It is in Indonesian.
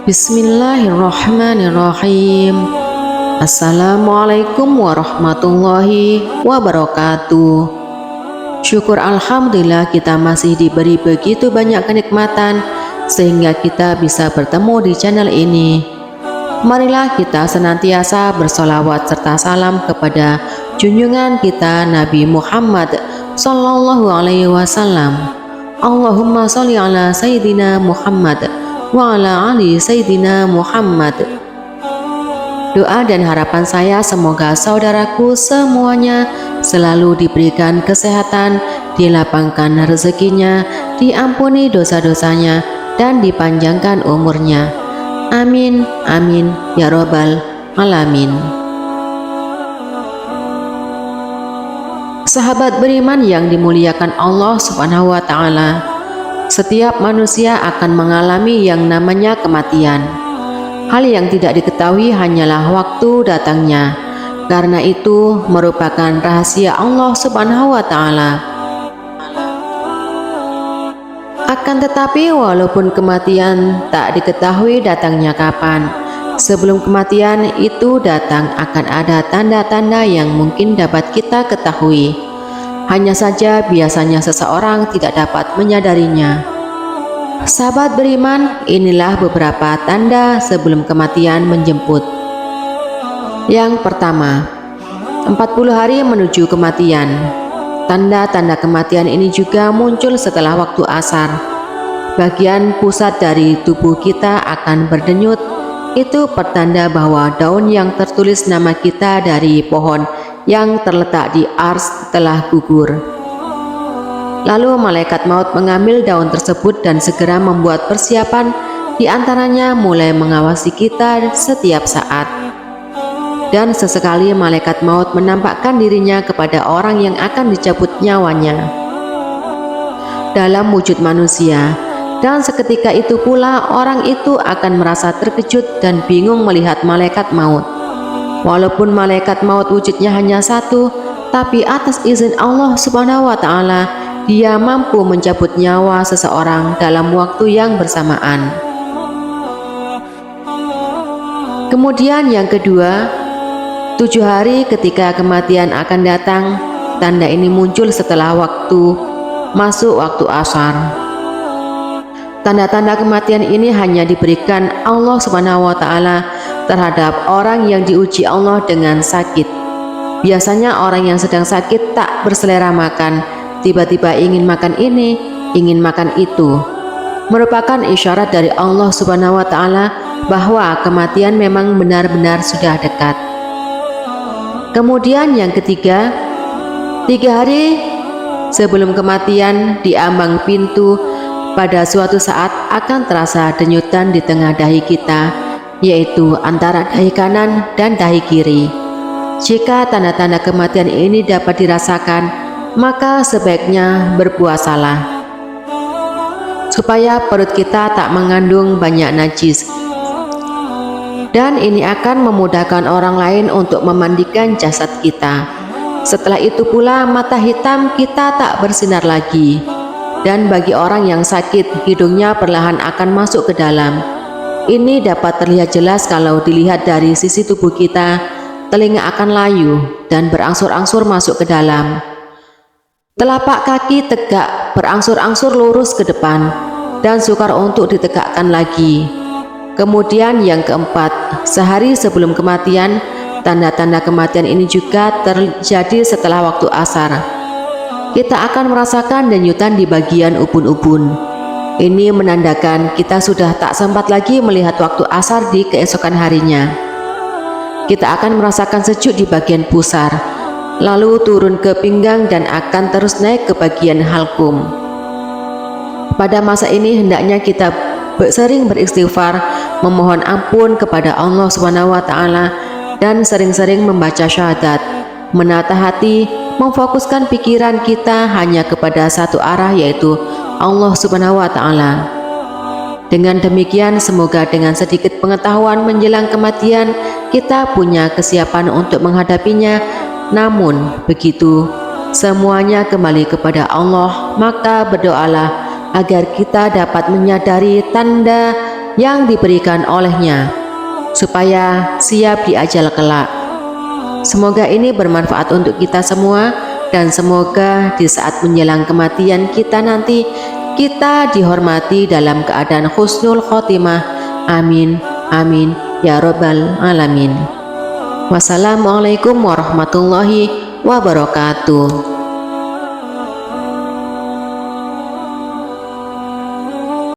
Bismillahirrahmanirrahim. Assalamualaikum warahmatullahi wabarakatuh. Syukur alhamdulillah kita masih diberi begitu banyak kenikmatan sehingga kita bisa bertemu di channel ini. Marilah kita senantiasa bersolawat serta salam kepada junjungan kita Nabi Muhammad Sallallahu Alaihi Wasallam. Allahumma sholli ala Sayyidina Muhammad wa ala ali Sayyidina Muhammad. Doa dan harapan saya semoga saudaraku semuanya selalu diberikan kesehatan, dilapangkan rezekinya, diampuni dosa-dosanya, dan dipanjangkan umurnya. Amin, amin, ya robbal alamin. Sahabat beriman yang dimuliakan Allah Subhanahu wa Ta'ala, setiap manusia akan mengalami yang namanya kematian. Hal yang tidak diketahui hanyalah waktu datangnya. Karena itu merupakan rahasia Allah Subhanahu wa Ta'ala. Akan tetapi walaupun kematian tak diketahui datangnya kapan, sebelum kematian itu datang akan ada tanda-tanda yang mungkin dapat kita ketahui. Hanya saja biasanya seseorang tidak dapat menyadarinya. Sahabat beriman, inilah beberapa tanda sebelum kematian menjemput. Yang pertama, 40 hari menuju kematian. Tanda-tanda kematian ini juga muncul setelah waktu asar. Bagian pusat dari tubuh kita akan berdenyut. Itu pertanda bahwa daun yang tertulis nama kita dari pohon yang terletak di ars telah gugur. Lalu malaikat maut mengambil daun tersebut dan segera membuat persiapan, di antaranya mulai mengawasi kita setiap saat. Dan sesekali malaikat maut menampakkan dirinya kepada orang yang akan dicabut nyawanya dalam wujud manusia. Dan seketika itu pula orang itu akan merasa terkejut dan bingung melihat malaikat maut. Walaupun malaikat maut wujudnya hanya satu, tapi atas izin Allah Subhanahu wa Ta'ala, dia mampu mencabut nyawa seseorang dalam waktu yang bersamaan. Kemudian yang kedua, 7 hari ketika kematian akan datang. Tanda ini muncul setelah masuk waktu asar. Tanda-tanda kematian ini hanya diberikan Allah Subhanahu wa Ta'ala terhadap orang yang diuji Allah dengan sakit. Biasanya orang yang sedang sakit tak berselera makan, tiba-tiba ingin makan ini, ingin makan itu. Merupakan isyarat dari Allah Subhanahu wa Ta'ala bahwa kematian memang benar-benar sudah dekat. Kemudian yang ketiga, 3 hari sebelum kematian, di ambang pintu pada suatu saat akan terasa denyutan di tengah dahi kita, yaitu antara dahi kanan dan dahi kiri. Jika tanda-tanda kematian ini dapat dirasakan, maka sebaiknya berpuasalah supaya perut kita tak mengandung banyak najis, dan ini akan memudahkan orang lain untuk memandikan jasad kita. Setelah itu pula mata hitam kita tak bersinar lagi, dan bagi orang yang sakit, hidungnya perlahan akan masuk ke dalam. Ini dapat terlihat jelas kalau dilihat dari sisi tubuh kita. Telinga akan layu dan berangsur-angsur masuk ke dalam. Telapak kaki tegak berangsur-angsur lurus ke depan dan sukar untuk ditegakkan lagi. Kemudian yang keempat, sehari sebelum kematian. Tanda-tanda kematian ini juga terjadi setelah waktu asar. Kita akan merasakan denyutan di bagian ubun-ubun. Ini menandakan kita sudah tak sempat lagi melihat waktu asar di keesokan harinya. Kita akan merasakan sejuk di bagian pusar, lalu turun ke pinggang dan akan terus naik ke bagian halkum. Pada masa ini hendaknya kita sering beristighfar, memohon ampun kepada Allah Subhanahu wa Ta'ala, dan sering-sering membaca syahadat, menata hati, memfokuskan pikiran kita hanya kepada satu arah, yaitu Allah Subhanahu wa Ta'ala. Dengan demikian, semoga dengan sedikit pengetahuan menjelang kematian, kita punya kesiapan untuk menghadapinya. Namun begitu semuanya kembali kepada Allah, maka berdoalah agar kita dapat menyadari tanda yang diberikan olehnya, supaya siap di ajal kelak. Semoga ini bermanfaat untuk kita semua, dan semoga di saat menjelang kematian kita nanti, kita dihormati dalam keadaan husnul khotimah. Amin, amin, ya Rabbal Alamin. Wassalamualaikum warahmatullahi wabarakatuh.